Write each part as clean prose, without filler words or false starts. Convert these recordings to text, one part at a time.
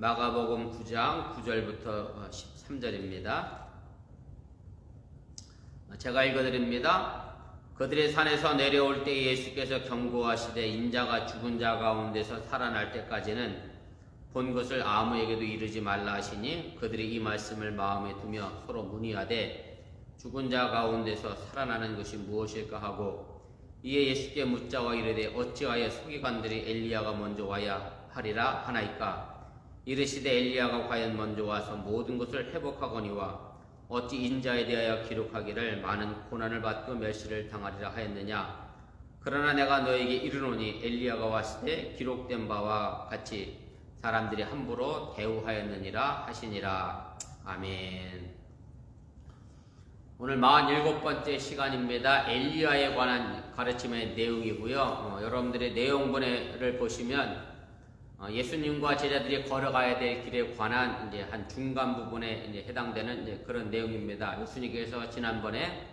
마가복음 9장 9절부터 13절입니다. 제가 읽어드립니다. 그들의 산에서 내려올 때 예수께서 경고하시되 인자가 죽은 자 가운데서 살아날 때까지는 본 것을 아무에게도 이르지 말라 하시니 그들이 이 말씀을 마음에 두며 서로 문의하되 죽은 자 가운데서 살아나는 것이 무엇일까 하고 이에 예수께 묻자와 이르되 어찌하여 서기관들이 엘리야가 먼저 와야 하리라 하나이까 이르시되 엘리야가 과연 먼저 와서 모든 것을 회복하거니와 어찌 인자에 대하여 기록하기를 많은 고난을 받고 멸시를 당하리라 하였느냐. 그러나 내가 너에게 이르노니 엘리야가 왔을 때 기록된 바와 같이 사람들이 함부로 대우하였느니라 하시니라. 아멘. 오늘 47번째 시간입니다. 엘리야에 관한 가르침의 내용이고요. 여러분들의 내용본을 보시면 예수님과 제자들이 걸어가야 될 길에 관한 이제 한 중간 부분에 이제 해당되는 이제 그런 내용입니다. 예수님께서 지난번에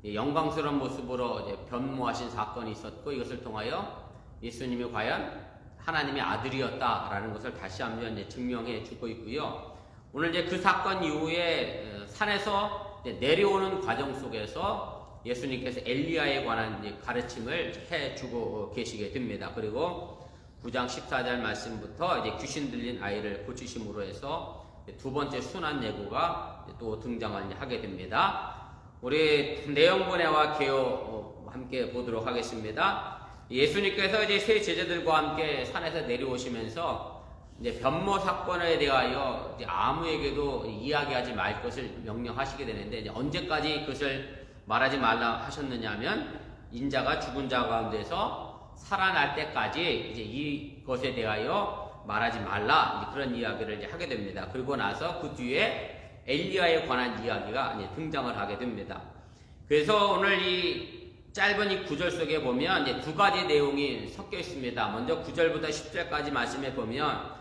영광스러운 모습으로 이제 변모하신 사건이 있었고 이것을 통하여 예수님이 과연 하나님의 아들이었다라는 것을 다시 한번 이제 증명해 주고 있고요. 오늘 이제 그 사건 이후에 산에서 이제 내려오는 과정 속에서 예수님께서 엘리야에 관한 이제 가르침을 해 주고 계시게 됩니다. 그리고 9장 14절 말씀부터 이제 귀신 들린 아이를 고치심으로 해서 두 번째 순환 예고가 또 등장을 하게 됩니다. 우리 내용본회와 개요 함께 보도록 하겠습니다. 예수님께서 이제 세 제자들과 함께 산에서 내려오시면서 이제 변모 사건에 대하여 이제 아무에게도 이야기하지 말 것을 명령하시게 되는데 이제 언제까지 그것을 말하지 말라 하셨느냐면 인자가 죽은 자 가운데서 살아날 때까지 이제 이것에 대하여 말하지 말라 이제 그런 이야기를 이제 하게 됩니다. 그리고 나서 그 뒤에 엘리야에 관한 이야기가 이제 등장을 하게 됩니다. 그래서 오늘 이 짧은 이 구절 속에 보면 이제 두 가지 내용이 섞여 있습니다. 먼저 9절부터 10절까지 말씀해 보면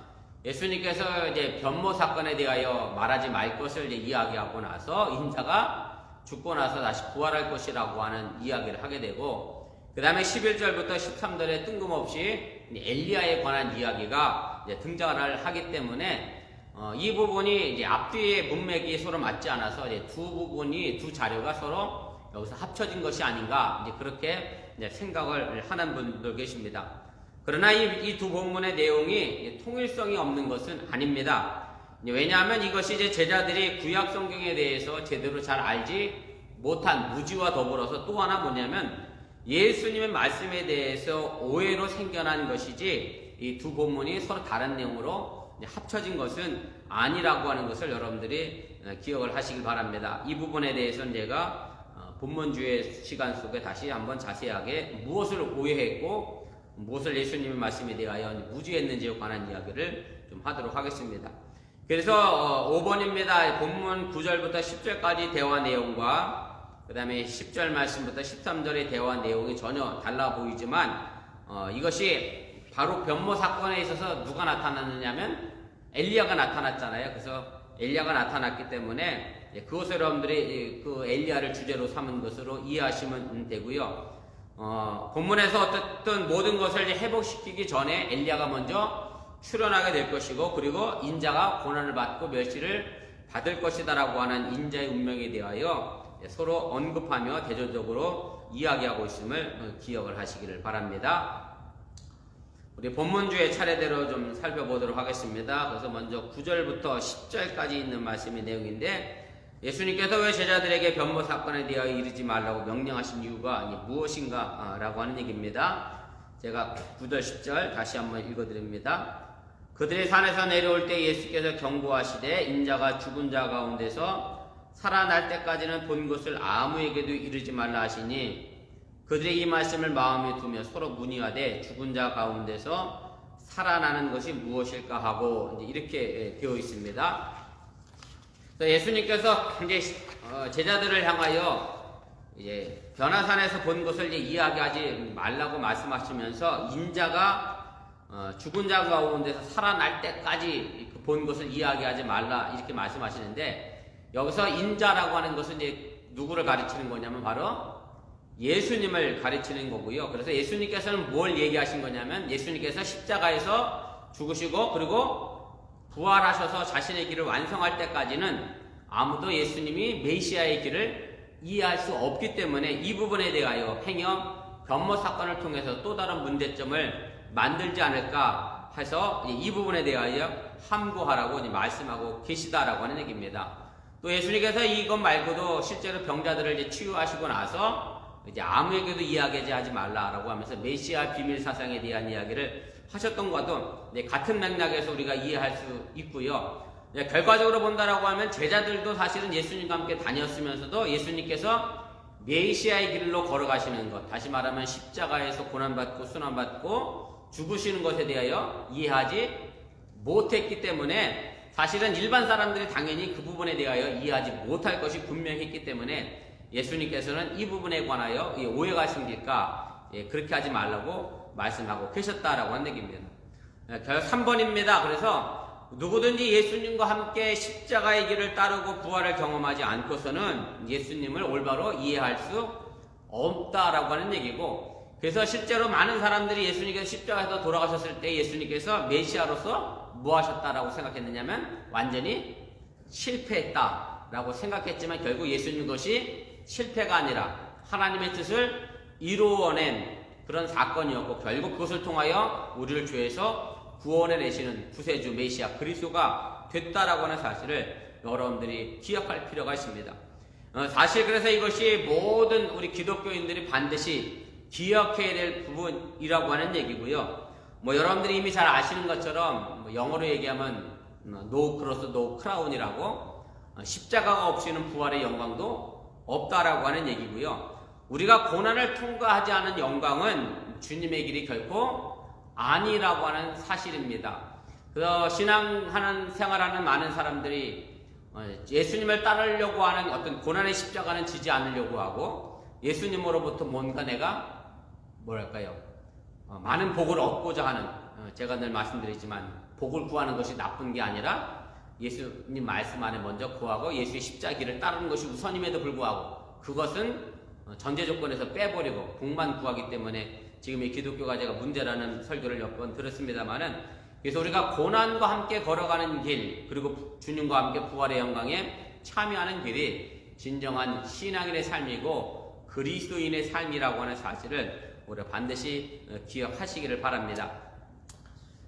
예수님께서 이제 변모 사건에 대하여 말하지 말 것을 이제 이야기하고 나서 인자가 죽고 나서 다시 부활할 것이라고 하는 이야기를 하게 되고 그 다음에 11절부터 13절에 뜬금없이 엘리야에 관한 이야기가 이제 등장을 하기 때문에 이 부분이 이제 앞뒤의 문맥이 서로 맞지 않아서 이제 두 자료가 서로 여기서 합쳐진 것이 아닌가 이제 그렇게 이제 생각을 하는 분들 계십니다. 그러나 이 두 본문의 내용이 통일성이 없는 것은 아닙니다. 왜냐하면 이것이 이제 제자들이 구약 성경에 대해서 제대로 잘 알지 못한 무지와 더불어서 또 하나 뭐냐면 예수님의 말씀에 대해서 오해로 생겨난 것이지 이 두 본문이 서로 다른 내용으로 합쳐진 것은 아니라고 하는 것을 여러분들이 기억을 하시길 바랍니다. 이 부분에 대해서는 제가 본문주의 시간 속에 다시 한번 자세하게 무엇을 오해했고 무엇을 예수님의 말씀에 대하여 무지했는지에 관한 이야기를 좀 하도록 하겠습니다. 그래서 5번입니다. 본문 9절부터 10절까지 대화 내용과 그 다음에 10절 말씀부터 13절의 대화 내용이 전혀 달라 보이지만 이것이 바로 변모 사건에 있어서 누가 나타났느냐면 엘리야가 나타났잖아요. 그래서 엘리야가 나타났기 때문에 그것을 여러분들이 그 엘리야를 주제로 삼은 것으로 이해하시면 되고요. 본문에서 어쨌든 모든 것을 이제 회복시키기 전에 엘리야가 먼저 출현하게 될 것이고 그리고 인자가 고난을 받고 멸시를 받을 것이다라고 하는 인자의 운명에 대하여 서로 언급하며 대조적으로 이야기하고 있음을 기억을 하시기를 바랍니다. 우리 본문주의 차례대로 좀 살펴보도록 하겠습니다. 그래서 먼저 9절부터 10절까지 있는 말씀의 내용인데 예수님께서 왜 제자들에게 변모 사건에 대하여 이르지 말라고 명령하신 이유가 무엇인가 라고 하는 얘기입니다. 제가 9절 10절 다시 한번 읽어드립니다. 그들의 산에서 내려올 때 예수께서 경고하시되 인자가 죽은 자 가운데서 살아날 때까지는 본 것을 아무에게도 이르지 말라 하시니 그들의 이 말씀을 마음에 두며 서로 문의하되 죽은 자 가운데서 살아나는 것이 무엇일까 하고 이제 이렇게 되어 있습니다. 예수님께서 이제 제자들을 향하여 이제 변화산에서 본 것을 이제 이야기하지 말라고 말씀하시면서 인자가 죽은 자 가운데서 살아날 때까지 본 것을 이야기하지 말라 이렇게 말씀하시는데 여기서 인자라고 하는 것은 이제 누구를 가르치는 거냐면 바로 예수님을 가르치는 거고요. 그래서 예수님께서는 뭘 얘기하신 거냐면 예수님께서 십자가에서 죽으시고 그리고 부활하셔서 자신의 길을 완성할 때까지는 아무도 예수님이 메시아의 길을 이해할 수 없기 때문에 이 부분에 대하여 행여 변모 사건을 통해서 또 다른 문제점을 만들지 않을까 해서 이 부분에 대하여 함구하라고 말씀하고 계시다라고 하는 얘기입니다. 또 예수님께서 이것 말고도 실제로 병자들을 이제 치유하시고 나서 이제 아무에게도 이야기하지 말라라고 하면서 메시아 비밀 사상에 대한 이야기를 하셨던 것도 같은 맥락에서 우리가 이해할 수 있고요. 결과적으로 본다라고 하면 제자들도 사실은 예수님과 함께 다녔으면서도 예수님께서 메시아의 길로 걸어가시는 것, 다시 말하면 십자가에서 고난받고 순환받고 죽으시는 것에 대하여 이해하지 못했기 때문에 사실은 일반 사람들이 당연히 그 부분에 대하여 이해하지 못할 것이 분명했기 때문에 예수님께서는 이 부분에 관하여 오해가 생길까 그렇게 하지 말라고 말씀하고 계셨다라고 하는 얘기입니다. 결국 3번입니다. 그래서 누구든지 예수님과 함께 십자가의 길을 따르고 부활을 경험하지 않고서는 예수님을 올바로 이해할 수 없다라고 하는 얘기고, 그래서 실제로 많은 사람들이 예수님께서 십자가에서 돌아가셨을 때 예수님께서 메시아로서 뭐 하셨다라고 생각했느냐면 완전히 실패했다라고 생각했지만 결국 예수님 것이 실패가 아니라 하나님의 뜻을 이루어낸 그런 사건이었고, 결국 그것을 통하여 우리를 죄에서 구원해내시는 구세주 메시아 그리스도가 됐다라고 하는 사실을 여러분들이 기억할 필요가 있습니다. 사실 그래서 이것이 모든 우리 기독교인들이 반드시 기억해야 될 부분이라고 하는 얘기고요. 여러분들이 이미 잘 아시는 것처럼 영어로 얘기하면 No cross, no crown이라고, 십자가가 없이는 부활의 영광도 없다라고 하는 얘기고요. 우리가 고난을 통과하지 않은 영광은 주님의 길이 결코 아니라고 하는 사실입니다. 그래서 신앙하는 생활하는 많은 사람들이 예수님을 따르려고 하는 어떤 고난의 십자가는 지지 않으려고 하고, 예수님으로부터 뭔가 내가 많은 복을 얻고자 하는, 제가 늘 말씀드리지만 복을 구하는 것이 나쁜 게 아니라 예수님 말씀 안에 먼저 구하고 예수의 십자기를 따르는 것이 우선임에도 불구하고 그것은 전제 조건에서 빼버리고 복만 구하기 때문에 지금 이 기독교가 제가 문제라는 설교를 몇 번 들었습니다만은, 그래서 우리가 고난과 함께 걸어가는 길, 그리고 주님과 함께 부활의 영광에 참여하는 길이 진정한 신앙인의 삶이고 그리스도인의 삶이라고 하는 사실을 우리가 반드시 기억하시기를 바랍니다.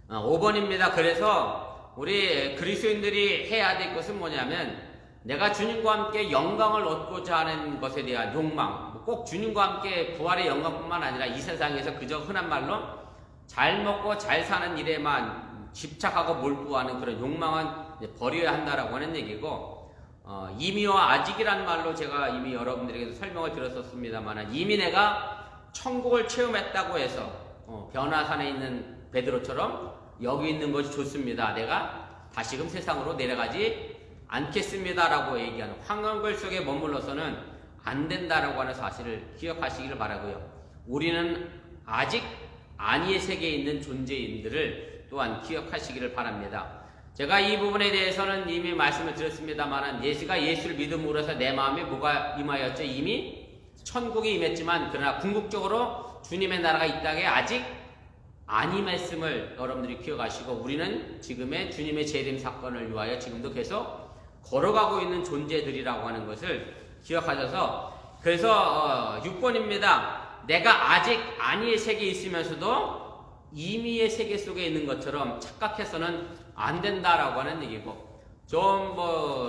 5번입니다. 그래서 우리 그리스도인들이 해야 될 것은 뭐냐면, 내가 주님과 함께 영광을 얻고자 하는 것에 대한 욕망, 꼭 주님과 함께 부활의 영광뿐만 아니라 이 세상에서 그저 흔한 말로 잘 먹고 잘 사는 일에만 집착하고 몰두하는 그런 욕망은 버려야 한다라고 하는 얘기고, 이미와 아직이라는 말로 제가 이미 여러분들에게도 설명을 드렸었습니다만, 이미 내가 천국을 체험했다고 해서 변화산에 있는 베드로처럼 여기 있는 것이 좋습니다, 내가 다시금 세상으로 내려가지 않겠습니다라고 얘기하는 황금글 속에 머물러서는 안 된다라고 하는 사실을 기억하시기를 바라고요. 우리는 아직 안위의 세계에 있는 존재인들을 또한 기억하시기를 바랍니다. 제가 이 부분에 대해서는 이미 말씀을 드렸습니다만, 예수를 믿음으로 해서 내 마음에 뭐가 임하였죠? 이미 천국이 임했지만, 그러나 궁극적으로 주님의 나라가 이 땅에 아직 안 임했음을 여러분들이 기억하시고, 우리는 지금의 주님의 재림 사건을 위하여 지금도 계속 걸어가고 있는 존재들이라고 하는 것을 기억하셔서, 그래서 6번입니다. 내가 아직 안위의 세계에 있으면서도 임의의 세계 속에 있는 것처럼 착각해서는 안 된다라고 하는 얘기고, 좀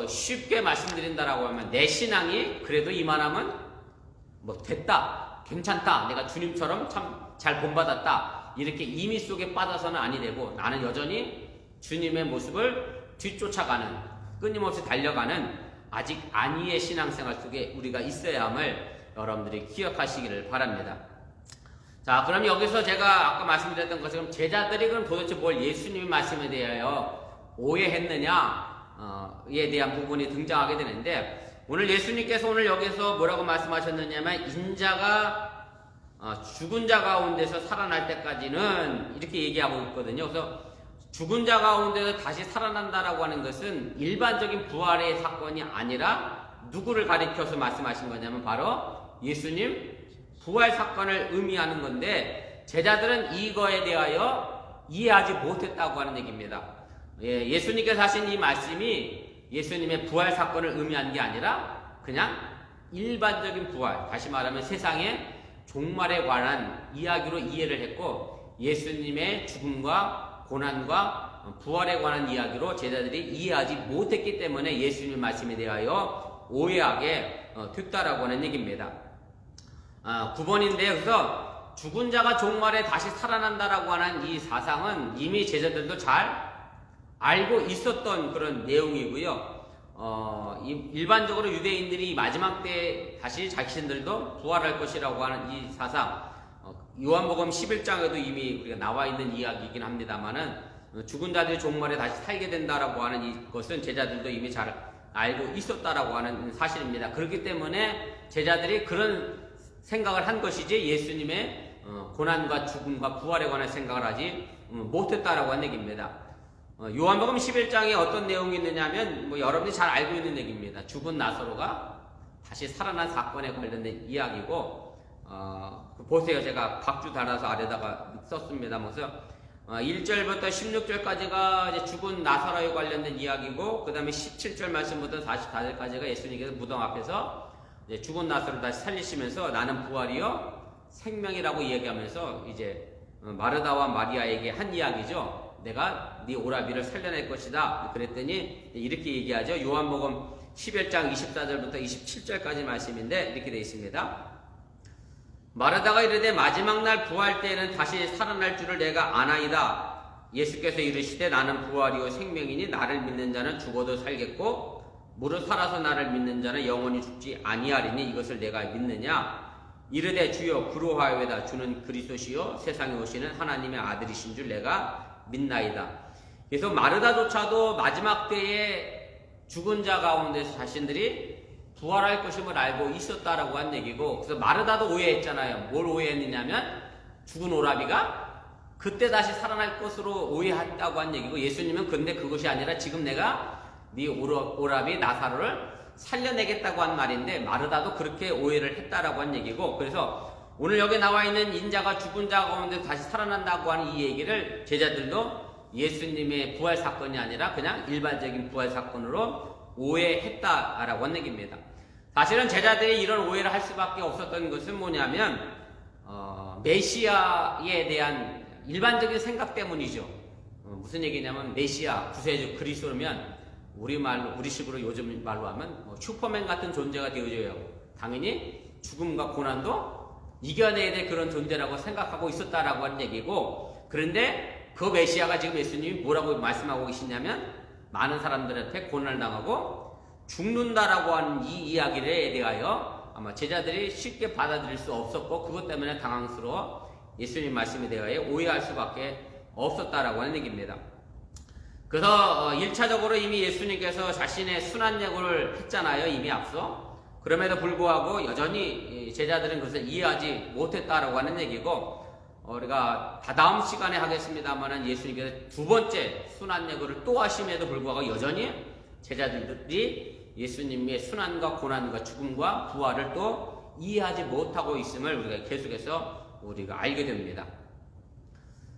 쉽게 말씀드린다라고 하면, 내 신앙이 그래도 이만하면 됐다, 괜찮다, 내가 주님처럼 참 잘 본받았다, 이렇게 임의 속에 빠져서는 아니 되고, 나는 여전히 주님의 모습을 뒤쫓아가는, 끊임없이 달려가는 아직 안위의 신앙생활 속에 우리가 있어야 함을 여러분들이 기억하시기를 바랍니다. 자, 그럼 여기서 제가 아까 말씀드렸던 것처럼 제자들이 그럼 도대체 뭘 예수님의 말씀에 대하여 오해했느냐에 대한 부분이 등장하게 되는데, 오늘 예수님께서 오늘 여기서 뭐라고 말씀하셨느냐면, 인자가 죽은 자 가운데서 살아날 때까지는 이렇게 얘기하고 있거든요. 그래서 죽은 자 가운데서 다시 살아난다라고 하는 것은 일반적인 부활의 사건이 아니라 누구를 가리켜서 말씀하신 거냐면 바로 예수님 부활 사건을 의미하는 건데, 제자들은 이거에 대하여 이해하지 못했다고 하는 얘기입니다. 예수님께서 하신 이 말씀이 예수님의 부활 사건을 의미한 게 아니라 그냥 일반적인 부활, 다시 말하면 세상의 종말에 관한 이야기로 이해를 했고, 예수님의 죽음과 고난과 부활에 관한 이야기로 제자들이 이해하지 못했기 때문에 예수님 말씀에 대하여 오해하게 됐다라고 하는 얘기입니다. 9번인데요. 그래서 죽은 자가 종말에 다시 살아난다라고 하는 이 사상은 이미 제자들도 잘 알고 있었던 그런 내용이고요. 일반적으로 유대인들이 마지막 때 다시 자신들도 부활할 것이라고 하는 이 사상, 요한복음 11장에도 이미 우리가 나와 있는 이야기이긴 합니다만은, 죽은 자들이 종말에 다시 살게 된다라고 하는 이것은 제자들도 이미 잘 알고 있었다라고 하는 사실입니다. 그렇기 때문에 제자들이 그런 생각을 한 것이지 예수님의 고난과 죽음과 부활에 관한 생각을 하지 못했다라고 하는 얘기입니다. 요한복음 11장에 어떤 내용이 있느냐면 여러분이 잘 알고 있는 얘기입니다. 죽은 나사로가 다시 살아난 사건에 관련된 이야기고, 보세요. 제가 각주 달아서 아래다가 썼습니다. 그래서 1절부터 16절까지가 이제 죽은 나사로에 관련된 이야기고, 그 다음에 17절 말씀부터 44절까지가 예수님께서 무덤 앞에서 이제 죽은 나사로를 다시 살리시면서 나는 부활이요 생명이라고 이야기하면서 이제 마르다와 마리아에게 한 이야기죠. 내가 네 오라비를 살려낼 것이다. 그랬더니 이렇게 얘기하죠. 요한복음 11장 24절부터 27절까지 말씀인데 이렇게 되어 있습니다. 마르다가 이르되 마지막 날 부활 때에는 다시 살아날 줄을 내가 아나이다. 예수께서 이르시되 나는 부활이요 생명이니 나를 믿는 자는 죽어도 살겠고 무릇 살아서 나를 믿는 자는 영원히 죽지 아니하리니 이것을 내가 믿느냐. 이르되 주여 그러하여다. 주는 그리스도시요 세상에 오시는 하나님의 아들이신 줄 내가 믿나이다. 그래서 마르다조차도 마지막 때에 죽은 자 가운데서 자신들이 부활할 것임을 알고 있었다라고 한 얘기고, 그래서 마르다도 오해했잖아요. 뭘 오해했느냐면 죽은 오라비가 그때 다시 살아날 것으로 오해했다고 한 얘기고, 예수님은 근데 그것이 아니라 지금 내가 네 오라비 나사로를 살려내겠다고 한 말인데, 마르다도 그렇게 오해를 했다라고 한 얘기고, 그래서 오늘 여기 나와 있는 인자가 죽은 자 가운데 다시 살아난다고 하는 이 얘기를 제자들도 예수님의 부활 사건이 아니라 그냥 일반적인 부활 사건으로 오해했다라고 한 얘기입니다. 사실은 제자들이 이런 오해를 할 수밖에 없었던 것은 뭐냐면 메시아에 대한 일반적인 생각 때문이죠. 무슨 얘기냐면 메시아, 구세주 그리스도면 우리식으로 요즘 말로 하면 슈퍼맨 같은 존재가 되어져요. 당연히 죽음과 고난도 이겨내야 될 그런 존재라고 생각하고 있었다라고 하는 얘기고, 그런데 그 메시아가 지금 예수님이 뭐라고 말씀하고 계시냐면 많은 사람들한테 고난을 당하고 죽는다라고 하는 이 이야기에 대하여 아마 제자들이 쉽게 받아들일 수 없었고, 그것 때문에 당황스러워 예수님 말씀에 대하여 오해할 수밖에 없었다라고 하는 얘기입니다. 그래서 1차적으로 이미 예수님께서 자신의 순환 예고를 했잖아요. 이미 앞서. 그럼에도 불구하고 여전히 제자들은 그것을 이해하지 못했다라고 하는 얘기고, 우리가 다다음 시간에 하겠습니다만 예수님께서 두 번째 순환 예고를 또 하심에도 불구하고 여전히 제자들이 예수님의 순환과 고난과 죽음과 부활을 또 이해하지 못하고 있음을 우리가 계속해서 우리가 알게 됩니다.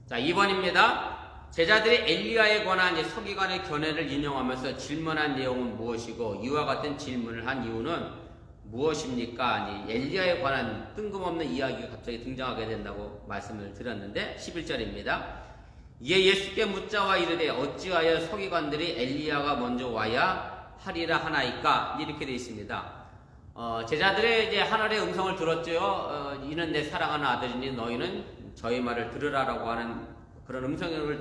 자, 2번입니다. 제자들이 엘리야에 관한 서기관의 견해를 인용하면서 질문한 내용은 무엇이고 이와 같은 질문을 한 이유는 무엇입니까? 엘리야에 관한 뜬금없는 이야기가 갑자기 등장하게 된다고 말씀을 드렸는데 11절입니다. 이에 예수께 묻자와 이르되 어찌하여 서기관들이 엘리야가 먼저 와야 하리라 하나이까? 이렇게 되어 있습니다. 제자들의 이제 하늘의 음성을 들었죠. 이는 내 사랑하는 아들이니 너희는 저희 말을 들으라라고 하는 그런 음성을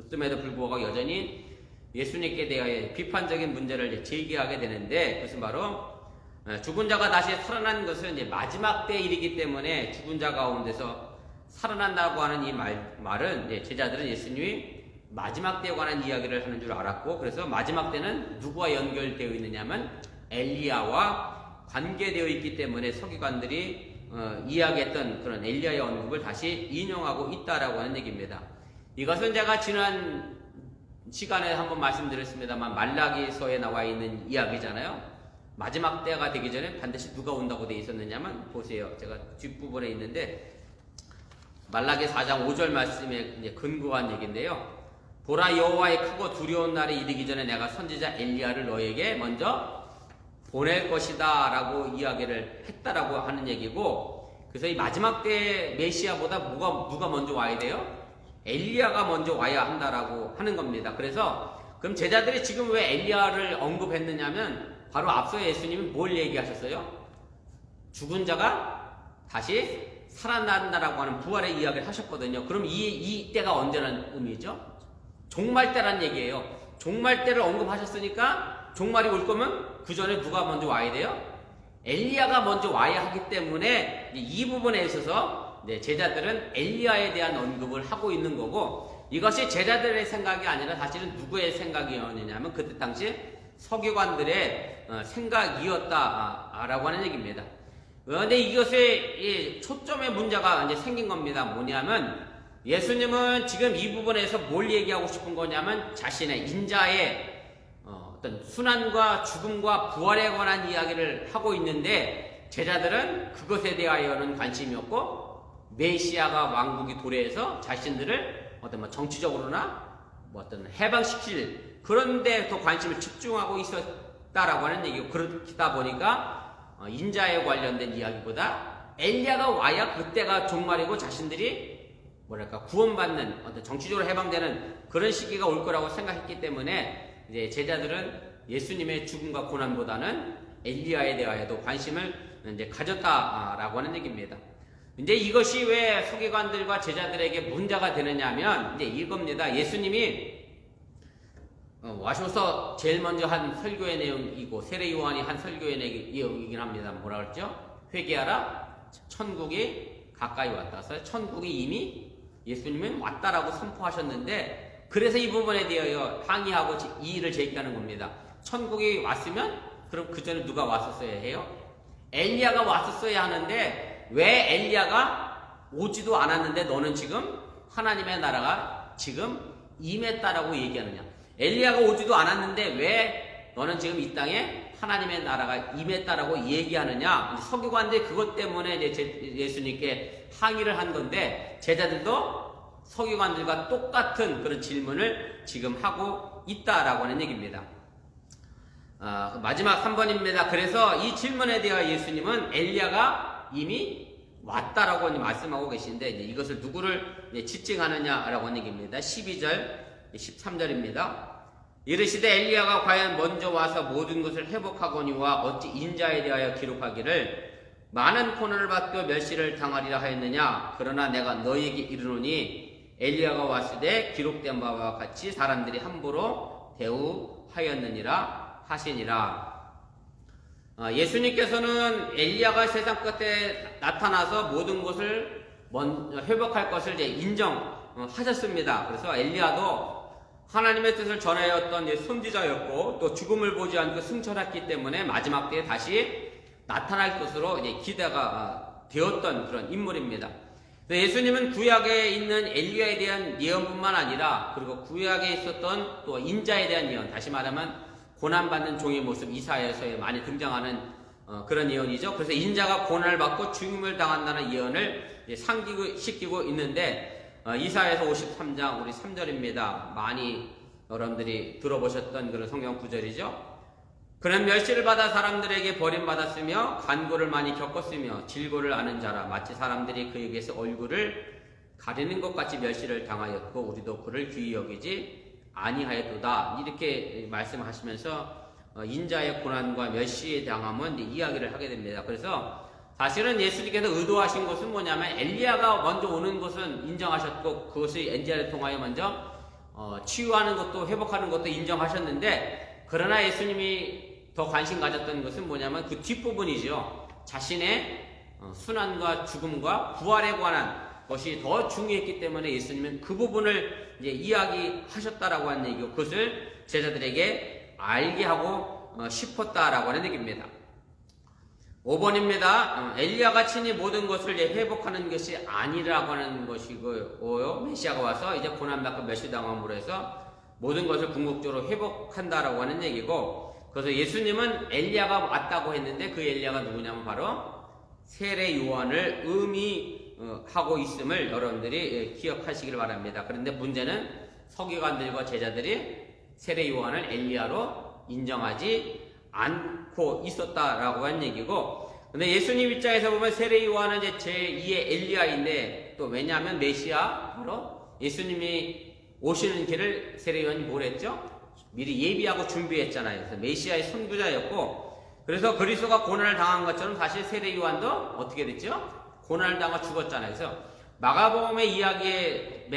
듣음에도 불구하고 여전히 예수님께 대하여 비판적인 문제를 제기하게 되는데, 그것은 바로 죽은 자가 다시 살아난 것은 이제 마지막 때 일이기 때문에 죽은 자 가운데서 살아난다고 하는 이 말은 이제 제자들은 예수님이 마지막 때에 관한 이야기를 하는 줄 알았고, 그래서 마지막 때는 누구와 연결되어 있느냐면 엘리야와 관계되어 있기 때문에 서기관들이 이야기했던 그런 엘리야의 언급을 다시 인용하고 있다라고 하는 얘기입니다. 이것은 제가 지난 시간에 한번 말씀드렸습니다만 말라기서에 나와 있는 이야기잖아요. 마지막 때가 되기 전에 반드시 누가 온다고 되어 있었느냐면 보세요. 제가 뒷부분에 있는데 말라기 4장 5절 말씀에 이제 근거한 얘기인데요. 보라 여호와의 크고 두려운 날이 이르기 전에 내가 선지자 엘리야를 너에게 먼저 보낼 것이다 라고 이야기를 했다라고 하는 얘기고, 그래서 이 마지막 때 메시아보다 누가 먼저 와야 돼요? 엘리야가 먼저 와야 한다라고 하는 겁니다. 그래서 그럼 제자들이 지금 왜 엘리야를 언급했느냐면 바로 앞서 예수님이 뭘 얘기하셨어요? 죽은 자가 다시 살아난다라고 하는 부활의 이야기를 하셨거든요. 그럼 이 때가 언제라는 의미죠? 종말 때란 얘기예요. 종말 때를 언급하셨으니까 종말이 올 거면 그 전에 누가 먼저 와야 돼요? 엘리야가 먼저 와야 하기 때문에 이 부분에 있어서 제자들은 엘리야에 대한 언급을 하고 있는 거고, 이것이 제자들의 생각이 아니라 사실은 누구의 생각이었느냐면 그때 당시 서기관들의 생각이었다라고 하는 얘기입니다. 그런데 이것의 초점의 문제가 이제 생긴 겁니다. 뭐냐면 예수님은 지금 이 부분에서 뭘 얘기하고 싶은 거냐면 자신의 인자의 어떤 순환과 죽음과 부활에 관한 이야기를 하고 있는데, 제자들은 그것에 대하여는 관심이 없고 메시아가 왕국이 도래해서 자신들을 어떤 정치적으로나 어떤 해방시킬 그런 데 더 관심을 집중하고 있었다라고 하는 얘기고, 그렇다 보니까 인자에 관련된 이야기보다 엘리야가 와야 그때가 종말이고 자신들이 구원받는 어떤 정치적으로 해방되는 그런 시기가 올 거라고 생각했기 때문에 이제 제자들은 예수님의 죽음과 고난보다는 엘리야에 대하여도 관심을 이제 가졌다라고 하는 얘기입니다. 이제 이것이 왜 서기관들과 제자들에게 문제가 되느냐면 이제 이겁니다. 예수님이 와셔서 제일 먼저 한 설교의 내용이고 세례 요한이 한 설교의 내용이긴 합니다. 뭐라 그랬죠? 회개하라, 천국이 가까이 왔다. 천국이 이미 예수님은 왔다라고 선포하셨는데, 그래서 이 부분에 대하여 항의하고 이의를 제기하는 겁니다. 천국이 왔으면 그럼 그 전에 누가 왔었어야 해요? 엘리야가 왔었어야 하는데 왜 엘리야가 오지도 않았는데 너는 지금 하나님의 나라가 지금 임했다라고 얘기하느냐? 엘리야가 오지도 않았는데 왜 너는 지금 이 땅에 하나님의 나라가 임했다라고 얘기하느냐? 서기관들이 그것 때문에 이제 예수님께 항의를 한 건데, 제자들도 서기관들과 똑같은 그런 질문을 지금 하고 있다라고 하는 얘기입니다. 마지막 3번입니다. 그래서 이 질문에 대하여 예수님은 엘리야가 이미 왔다라고 말씀하고 계신데, 이것을 누구를 지칭하느냐라고 하는 얘기입니다. 12절, 13절입니다. 이르시되 엘리야가 과연 먼저 와서 모든 것을 회복하거니와 어찌 인자에 대하여 기록하기를 많은 고난을 받고 멸시를 당하리라 하였느냐? 그러나 내가 너희에게 이르노니 엘리야가 왔을 때 기록된 바와 같이 사람들이 함부로 대우하였느니라 하시니라. 예수님께서는 엘리야가 세상 끝에 나타나서 모든 것을 회복할 것을 이제 인정하셨습니다. 그래서 엘리야도 하나님의 뜻을 전하였던 선지자였고 또 죽음을 보지 않고 승천했기 때문에 마지막 때에 다시 나타날 것으로 이제 기대가 되었던 그런 인물입니다. 예수님은 구약에 있는 엘리야에 대한 예언뿐만 아니라 그리고 구약에 있었던 또 인자에 대한 예언, 다시 말하면 고난받는 종의 모습, 이사야서에 많이 등장하는 그런 예언이죠. 그래서 인자가 고난을 받고 죽음을 당한다는 예언을 상기시키고 있는데, 이사야서 53장 우리 3절입니다. 많이 여러분들이 들어보셨던 그런 성경 구절이죠. 그는 멸시를 받아 사람들에게 버림받았으며 간고를 많이 겪었으며 질고를 아는 자라 마치 사람들이 그에게서 얼굴을 가리는 것 같이 멸시를 당하였고 우리도 그를 귀히 여기지 아니하였도다. 이렇게 말씀하시면서 인자의 고난과 멸시에 당함은 이야기를 하게 됩니다. 그래서 사실은 예수님께서 의도하신 것은 뭐냐면 엘리야가 먼저 오는 것은 인정하셨고 그것이 엘리야를 통하여 먼저 치유하는 것도 회복하는 것도 인정하셨는데, 그러나 예수님이 더 관심 가졌던 것은 뭐냐면 그 뒷부분이죠. 자신의 순환과 죽음과 부활에 관한 것이 더 중요했기 때문에 예수님은 그 부분을 이제 이야기하셨다라고 하는 얘기고, 그것을 제자들에게 알게 하고 싶었다라고 하는 얘기입니다. 5번입니다. 엘리야가 친히 모든 것을 회복하는 것이 아니라고 하는 것이고요. 메시아가 와서 이제 고난받고 멸시당함으로 해서 모든 것을 궁극적으로 회복한다라고 하는 얘기고, 그래서 예수님은 엘리야가 왔다고 했는데 그 엘리야가 누구냐면 바로 세례 요한을 의미하고 있음을 여러분들이 기억하시길 바랍니다. 그런데 문제는 서기관들과 제자들이 세례 요한을 엘리야로 인정하지 않고 있었다라고 한 얘기고, 근데 예수님 입장에서 보면 세례 요한은 이제 제2의 엘리야인데, 또 왜냐하면 메시아, 바로 예수님이 오시는 길을 세례 요한이 뭘 했죠? 미리 예비하고 준비했잖아요. 그래서 메시아의 선구자였고, 그래서 그리스도가 고난을 당한 것처럼 사실 세례 요한도 어떻게 됐죠? 고난을 당하고 죽었잖아요. 그래서 마가복음의 이야기의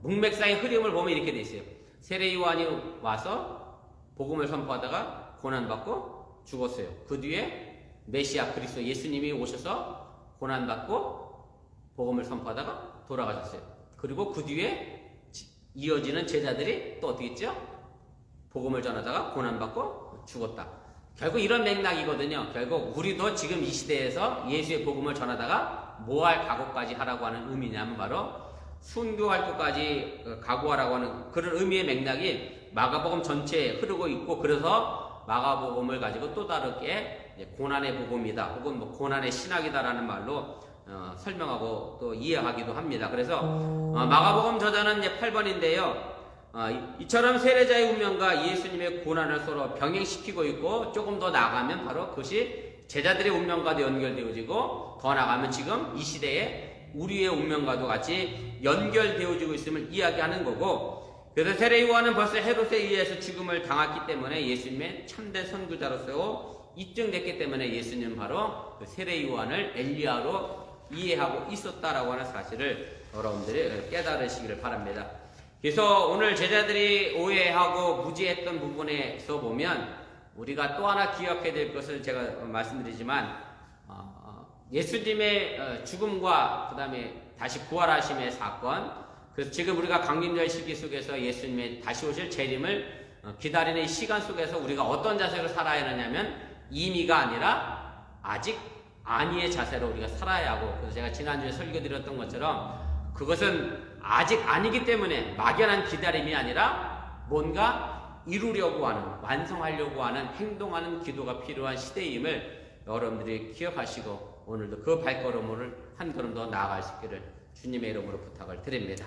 문맥상의 흐름을 보면 이렇게 돼 있어요. 세례 요한이 와서 복음을 선포하다가 고난받고 죽었어요. 그 뒤에 메시아 그리스도 예수님이 오셔서 고난받고 복음을 선포하다가 돌아가셨어요. 그리고 그 뒤에 이어지는 제자들이 또 어떻게 했죠? 복음을 전하다가 고난받고 죽었다. 결국 이런 맥락이거든요. 결국 우리도 지금 이 시대에서 예수의 복음을 전하다가 모할 각오까지 하라고 하는 의미냐면 바로 순교할 것까지 각오하라고 하는 그런 의미의 맥락이 마가복음 전체에 흐르고 있고, 그래서 마가복음을 가지고 또 다르게 고난의 복음이다 혹은 뭐 고난의 신학이다라는 말로 설명하고 또 이해하기도 합니다. 그래서 마가복음 저자는 이제 8번인데요. 이처럼 세례자의 운명과 예수님의 고난을 서로 병행시키고 있고, 조금 더 나아가면 바로 그것이 제자들의 운명과도 연결되어지고, 더 나아가면 지금 이 시대에 우리의 운명과도 같이 연결되어지고 있음을 이야기하는 거고, 그래서 세례 요한은 벌써 헤롯에 의해서 죽음을 당했기 때문에 예수님의 참된 선구자로서 입증됐기 때문에 예수님은 바로 그 세례 요한을 엘리야로 이해하고 있었다라고 하는 사실을 여러분들이 깨달으시기를 바랍니다. 그래서 오늘 제자들이 오해하고 무지했던 부분에서 보면 우리가 또 하나 기억해야 될 것을 제가 말씀드리지만, 예수님의 죽음과 그 다음에 다시 부활하심의 사건, 그래서 지금 우리가 강림절 시기 속에서 예수님의 다시 오실 재림을 기다리는 이 시간 속에서 우리가 어떤 자세로 살아야 하느냐면 임의가 아니라 아직 아니의 자세로 우리가 살아야 하고, 그래서 제가 지난주에 설교드렸던 것처럼 그것은 아직 아니기 때문에 막연한 기다림이 아니라 뭔가 이루려고 하는, 완성하려고 하는, 행동하는 기도가 필요한 시대임을 여러분들이 기억하시고 오늘도 그 발걸음을 한 걸음 더 나아갈 수 있기를 주님의 이름으로 부탁을 드립니다.